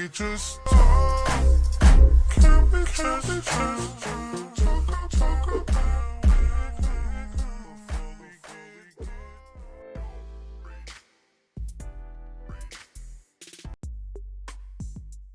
we just talk? Can we just talk? Talk about everything before we get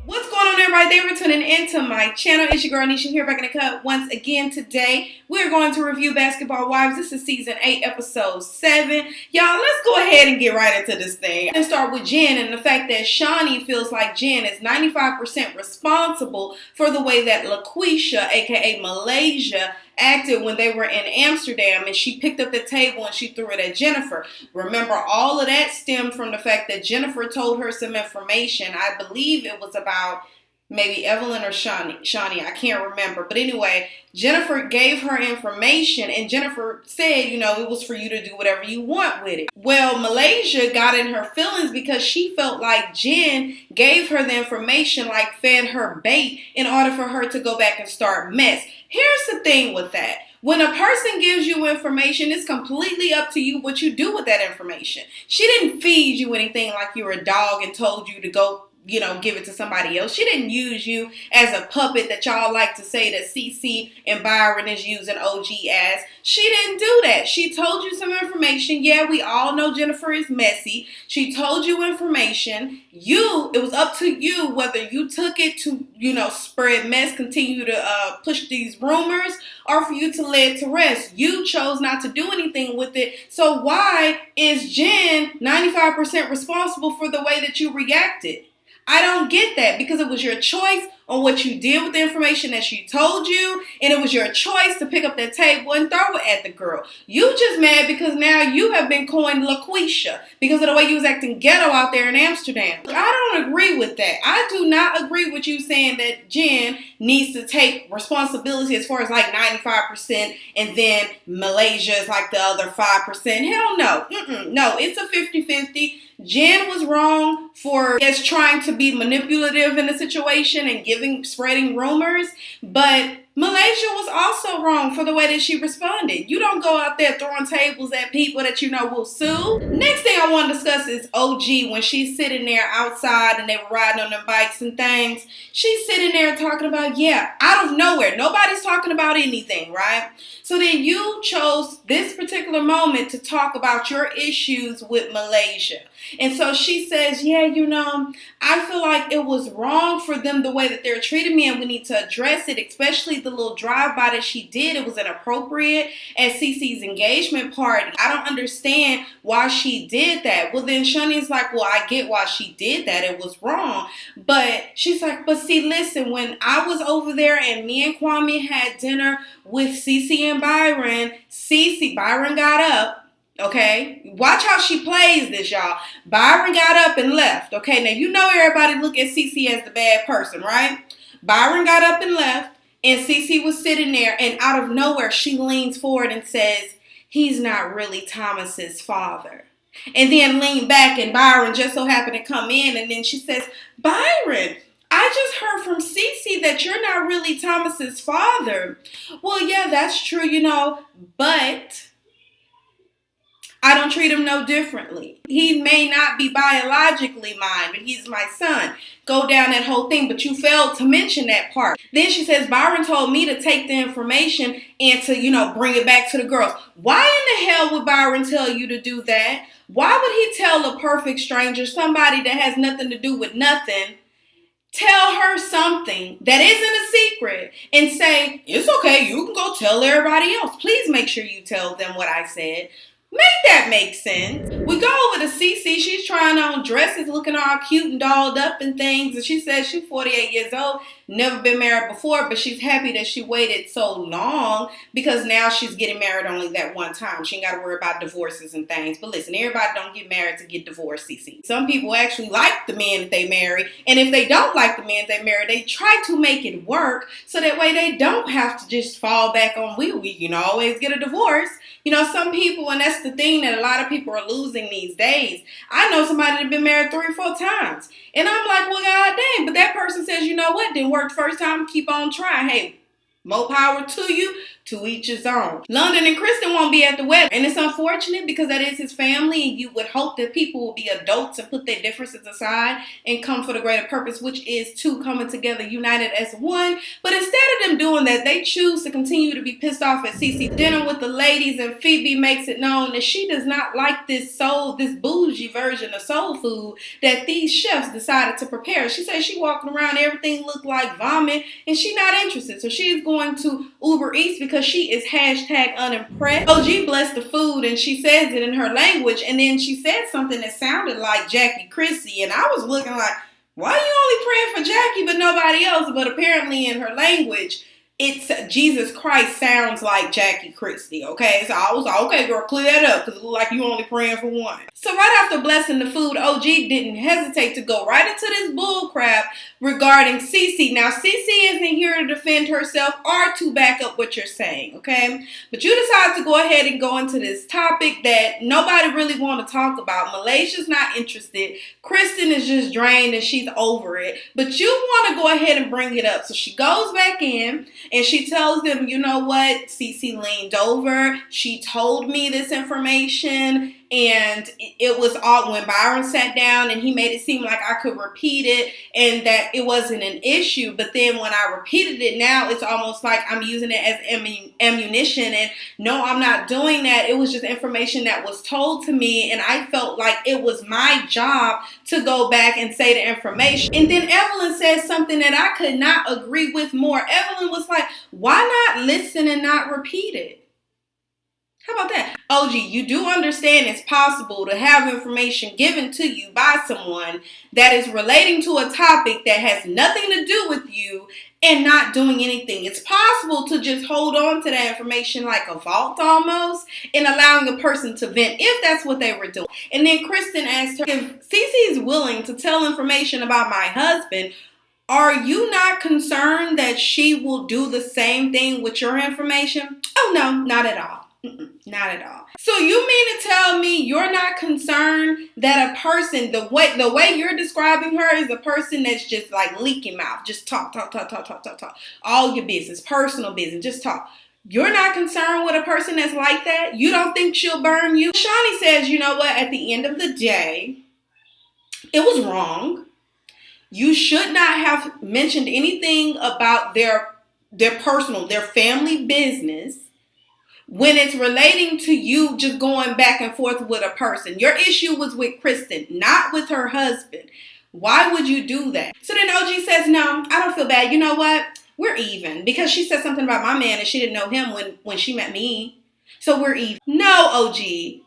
What's going on, everybody? Thank you for tuning into my channel. It's your girl Nesha here, back in the cut once again. Today we're going to review Basketball Wives. This is season 8, episode 7. Y'all, let's go ahead and get right into this thing. Let's start with Jen and the fact that Shani feels like Jen is 95% responsible for the way that LaQuisha, aka Malaysia, acted when they were in Amsterdam, and she picked up the table and she threw it at Jennifer. Remember, all of that stemmed from the fact that Jennifer told her some information. I believe it was about maybe Evelyn or Shani, I can't remember. But anyway, Jennifer gave her information, and Jennifer said, you know, it was for you to do whatever you want with it. Well, Malaysia got in her feelings because she felt like Jen gave her the information, like fed her bait in order for her to go back and start mess. Here's the thing with that. When a person gives you information, it's completely up to you what you do with that information. She didn't feed you anything like you were a dog and told you to go, you know, give it to somebody else. She didn't use you as a puppet that y'all like to say that Cece and Byron is using OG as. She didn't do that. She told you some information. Yeah, we all know Jennifer is messy. She told you information. It was up to you whether you took it to, you know, spread mess, continue to push these rumors, or for you to lay it to rest. You chose not to do anything with it. So why is Jen 95% responsible for the way that you reacted? I don't get that, because it was your choice on what you did with the information that she told you, and it was your choice to pick up that table and throw it at the girl. You just mad because now you have been coined LaQuisha because of the way you was acting ghetto out there in Amsterdam. I don't agree with that. I do not agree with you saying that Jen needs to take responsibility as far as like 95% and then Malaysia is like the other 5%. Hell no. No, it's a 50-50. Jen was wrong for just trying to be manipulative in the situation and spreading rumors, but Malaysia was also wrong for the way that she responded. You don't go out there throwing tables at people that you know will sue. Next thing I want to discuss is OG. When she's sitting there outside and they were riding on their bikes and things, she's sitting there talking about, yeah, out of nowhere. Nobody's talking about anything, right? So then you chose this particular moment to talk about your issues with Malaysia. And so she says, yeah, you know, I feel like it was wrong for them the way that they're treating me, and we need to address it, especially the little drive-by that she did. It was inappropriate at Cece's engagement party. I don't understand why she did that. Well, then Shani's like, well, I get why she did that. It was wrong. But she's like, but see, listen, when I was over there and me and Kwame had dinner with Cece and Byron got up. Okay, watch how she plays this, y'all. Byron got up and left. Okay, now you know everybody look at Cece as the bad person, right? Byron got up and left, and Cece was sitting there, and out of nowhere, she leans forward and says, he's not really Thomas's father. And then leaned back, and Byron just so happened to come in, and then she says, Byron, I just heard from Cece that you're not really Thomas's father. Well, yeah, that's true, you know, but I don't treat him no differently. He may not be biologically mine, but he's my son. Go down that whole thing, but you failed to mention that part. Then she says, Byron told me to take the information and to, you know, bring it back to the girls. Why in the hell would Byron tell you to do that? Why would he tell a perfect stranger, somebody that has nothing to do with nothing, tell her something that isn't a secret and say, it's okay, you can go tell everybody else. Please make sure you tell them what I said. Make that make sense. We go over to Cece. She's trying on dresses, looking all cute and dolled up and things. And she says she's 48 years old, never been married before, but she's happy that she waited so long because now she's getting married only that one time. She ain't got to worry about divorces and things. But listen, everybody don't get married to get divorced, Cece. Some people actually like the men that they marry. And if they don't like the men they marry, they try to make it work so that way they don't have to just fall back on we you know, always get a divorce. You know, some people, and that's the thing that a lot of people are losing these days. I know somebody that's been married 3 or 4 times. And I'm like, well, god dang. But that person says, you know what? Didn't work the first time. Keep on trying. Hey, more power to you. To each his own. London and Kristen won't be at the wedding. And it's unfortunate because that is his family, and you would hope that people will be adults and put their differences aside and come for the greater purpose, which is two coming together united as one. But instead of them doing that, they choose to continue to be pissed off at Cece dinner with the ladies, and Feby makes it known that she does not like this bougie version of soul food that these chefs decided to prepare. She says she walking around, everything looked like vomit, and she's not interested. So she's going to Uber Eats because she is #unimpressed. OG blessed the food, and she says it in her language, and then she said something that sounded like Jackie Christie, and I was looking like, why are you only praying for Jackie but nobody else? But apparently in her language, it's Jesus Christ sounds like Jackie Christie, okay? So I was like, okay, girl, clear that up, because it looked like you only praying for one. So right after blessing the food, OG didn't hesitate to go right into this bull crap regarding Cece. Now, Cece isn't here to defend herself or to back up what you're saying, okay? But you decide to go ahead and go into this topic that nobody really want to talk about. Malaysia's not interested. Kristen is just drained and she's over it. But you want to go ahead and bring it up. So she goes back in and she tells them, you know what? Cece leaned over. She told me this information. And it was all when Byron sat down and he made it seem like I could repeat it and that it wasn't an issue. But then when I repeated it now, it's almost like I'm using it as ammunition. And no, I'm not doing that. It was just information that was told to me. And I felt like it was my job to go back and say the information. And then Evelyn said something that I could not agree with more. Evelyn was like, why not listen and not repeat it? How about that? OG, you do understand it's possible to have information given to you by someone that is relating to a topic that has nothing to do with you and not doing anything. It's possible to just hold on to that information like a vault almost and allowing a person to vent if that's what they were doing. And then Kristen asked her, if Cece is willing to tell information about my husband, are you not concerned that she will do the same thing with your information? Oh, no, not at all. Not at all. So you mean to tell me you're not concerned that a person, the way you're describing her is a person that's just like leaking mouth, just talk. All your business, personal business, just talk. You're not concerned with a person that's like that? You don't think she'll burn you? Shawnee says, you know what, at the end of the day, it was wrong. You should not have mentioned anything about their personal, their family business when it's relating to you just going back and forth with a person. Your issue was with Kristen, not with her husband. Why would you do that? So then OG says, no, I don't feel bad. You know what? We're even. Because she said something about my man and she didn't know him when she met me. So we're even. No, OG,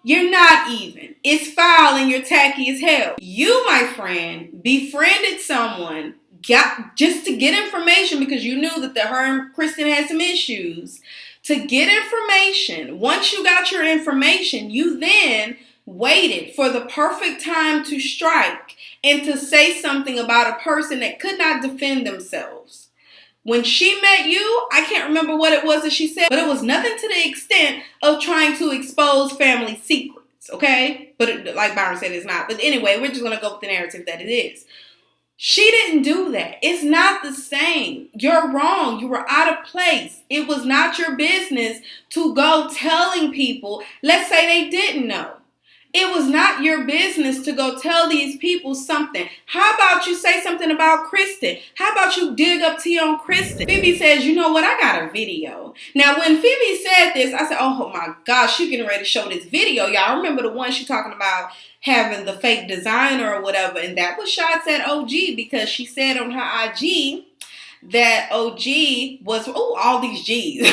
you're not even. It's foul and you're tacky as hell. You, my friend, befriended someone just to get information because you knew that her and Kristen had some issues. To get information, once you got your information, you then waited for the perfect time to strike and to say something about a person that could not defend themselves. When she met you, I can't remember what it was that she said, but it was nothing to the extent of trying to expose family secrets, okay? But like Byron said, it's not. But anyway, we're just going to go with the narrative that it is. She didn't do that. It's not the same. You're wrong. You were out of place. It was not your business to go telling people, let's say they didn't know. It was not your business to go tell these people something. How about you say something about Kristen? How about you dig up tea on Kristen? Feby says, you know what? I got a video. Now, when Feby said this, I said, oh my gosh, she's getting ready to show this video. Y'all remember the one she talking about having the fake designer or whatever. And that was shots at OG because she said on her IG that OG was, all these G's.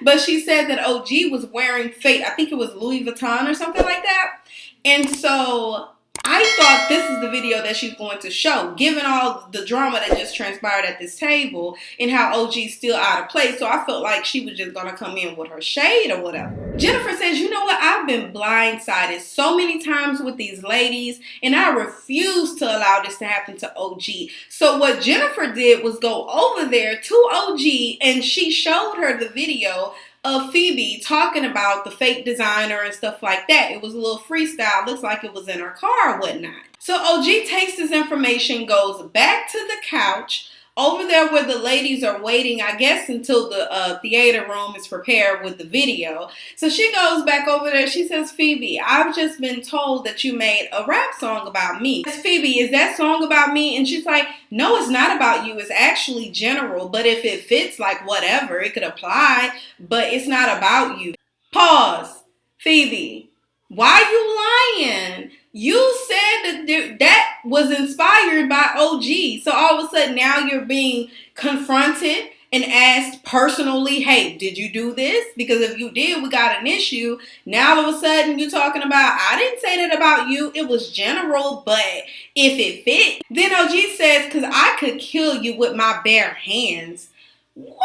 But she said that OG was wearing fake, I think it was Louis Vuitton or something like that. And so I thought this is the video that she's going to show, given all the drama that just transpired at this table and how OG's still out of place. So I felt like she was just going to come in with her shade or whatever. Jennifer says, you know what? I've been blindsided so many times with these ladies, and I refuse to allow this to happen to OG. So what Jennifer did was go over there to OG, and she showed her the video of Feby talking about the fake designer and stuff like that. It was a little freestyle. Looks like it was in her car or whatnot. So OG takes this information, goes back to the couch, over there where the ladies are waiting, I guess, until the theater room is prepared with the video. So she goes back over there. She says, Feby, I've just been told that you made a rap song about me. Feby, is that song about me? And she's like, no, it's not about you. It's actually general. But if it fits, like, whatever, it could apply. But it's not about you. Pause. Feby, why you lying? You said that was inspired by OG. So all of a sudden now you're being confronted and asked personally, hey, did you do this? Because if you did, we got an issue. Now all of a sudden you're talking about, I didn't say that about you. It was general, but if it fit. Then OG says, because I could kill you with my bare hands. What?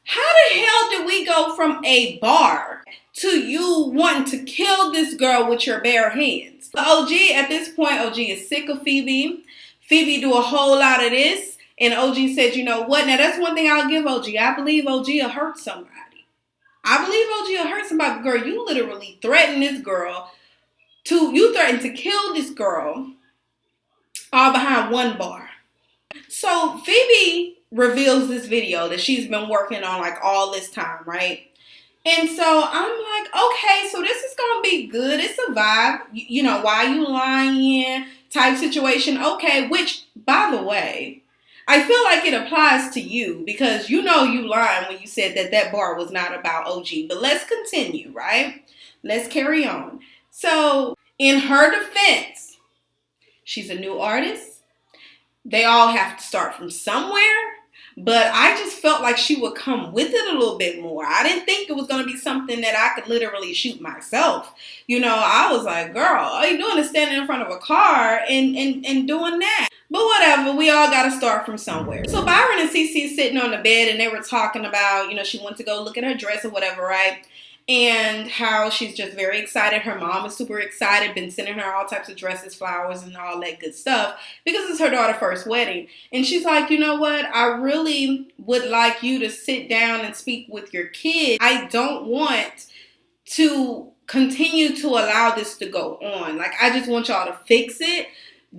How the hell did we go from a bar to you wanting to kill this girl with your bare hands? OG, at this point, OG is sick of Feby. Feby do a whole lot of this. And OG said, you know what? Now, that's one thing I'll give OG. I believe OG will hurt somebody. I believe OG will hurt somebody. Girl, you literally threatened this girl. You threatened to kill this girl all behind one bar. So Feby reveals this video that she's been working on like all this time, right? And so I'm like, okay, so this is going to be good. It's a vibe. You know, why you lying type situation. Okay, which, by the way, I feel like it applies to you because you know you lying when you said that that bar was not about OG. But let's continue, right? Let's carry on. So in her defense, she's a new artist. They all have to start from somewhere. But I just felt like she would come with it a little bit more. I didn't think it was going to be something that I could literally shoot myself. You know, I was like, girl, all you doing is standing in front of a car and doing that. But whatever, we all got to start from somewhere. So Byron and Cece sitting on the bed and they were talking about, you know, she went to go look at her dress or whatever, right? And how she's just very excited. Her mom is super excited, been sending her all types of dresses, flowers, and all that good stuff because it's her daughter's first wedding. And she's like, you know what? I really would like you to sit down and speak with your kids. I don't want to continue to allow this to go on. Like, I just want y'all to fix it.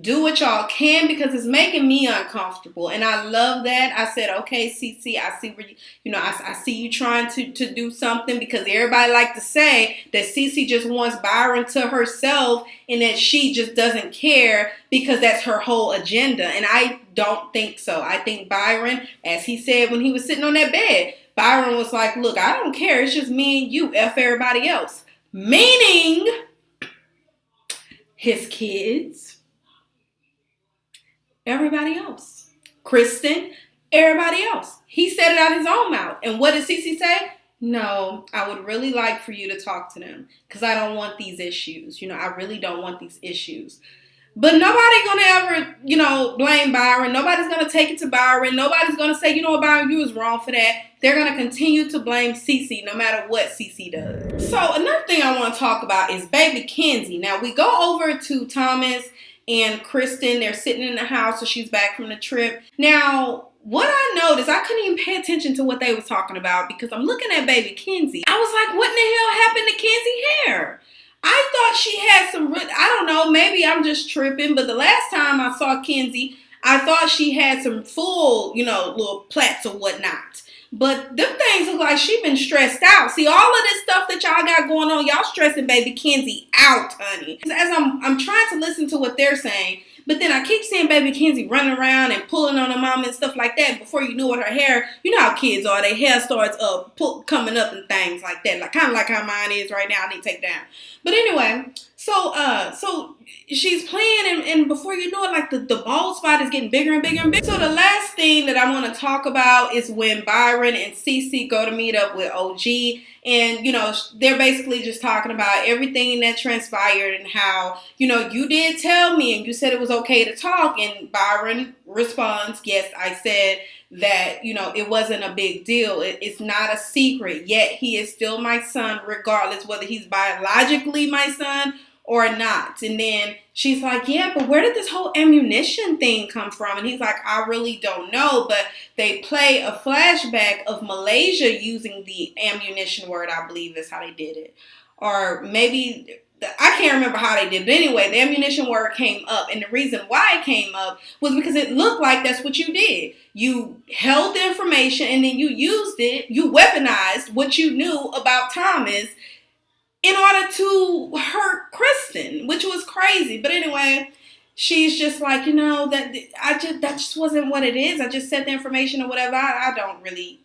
Do what y'all can because it's making me uncomfortable. And I love that. I said, okay, Cece, I see where I see you trying to do something because everybody like to say that Cece just wants Byron to herself and that she just doesn't care because that's her whole agenda. And I don't think so. I think Byron, as he said when he was sitting on that bed, Byron was like, look, I don't care. It's just me and you, F everybody else. Meaning his kids. Everybody else. Kristen, everybody else. He said it out his own mouth. And what did Cece say? No, I would really like for you to talk to them because I don't want these issues. You know, I really don't want these issues. But nobody's going to ever, blame Byron. Nobody's going to take it to Byron. Nobody's going to say, you know what, Byron, you was wrong for that. They're going to continue to blame Cece no matter what Cece does. So another thing I want to talk about is baby Kenzie. Now, we go over to Thomas and Kristen. They're sitting in the house, so she's back from the trip. Now, what I noticed, I couldn't even pay attention to what they was talking about because I'm looking at baby Kenzie. I was like, what in the hell happened to Kenzie's hair? I thought she had some, I don't know, maybe I'm just tripping, but the last time I saw Kenzie, I thought she had some full, little plaits or whatnot. But them things look like she been stressed out. See, all of this stuff that y'all got going on, y'all stressing baby Kenzie out, honey. As I'm trying to listen to what they're saying, but then I keep seeing baby Kenzie running around and pulling on her mom and stuff like that. Before you knew it, her hair, you know how kids are, their hair starts coming up and things like that. Like kind of like how mine is right now. I need to take down. But anyway, so she's playing and before you know it, like the bald spot is getting bigger and bigger and bigger. So the last thing that I want to talk about is when Byron and Cece go to meet up with OG. And, they're basically just talking about everything that transpired and how, you did tell me and you said it was okay to talk. And Byron responds, yes, I said that, it wasn't a big deal. It's not a secret. Yet he is still my son, regardless whether he's biologically my son or not. And then she's like, yeah, but where did this whole ammunition thing come from? And he's like, I really don't know. But they play a flashback of Malaysia using the ammunition word. I believe is how they did it. Or maybe I can't remember how they did, but anyway, the ammunition word came up, and the reason why it came up was because it looked like that's what you did. You held the information, and then you used it, you weaponized what you knew about Thomas in order to hurt Kristen, which was crazy. But anyway, she's just like, that just wasn't what it is. I just said the information or whatever. I don't really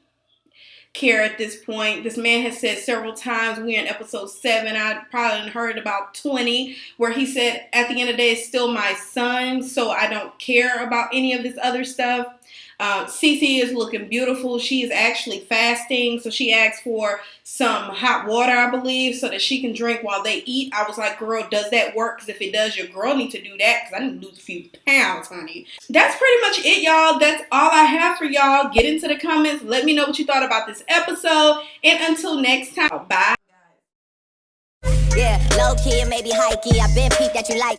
care at this point. This man has said several times, we're in episode 7, I probably heard about 20, where he said, at the end of the day, it's still my son, so I don't care about any of this other stuff. Cece is looking beautiful. She is actually fasting, so she asked for some hot water, I believe, so that she can drink while they eat. I was like, girl, does that work? Because if it does, your girl needs to do that, because I need to lose a few pounds, honey. That's pretty much it, y'all. That's all I have for y'all. Get into the comments. Let me know what you thought about this episode. And until next time, bye. Yeah, low key and maybe high key. I been peeped that you like.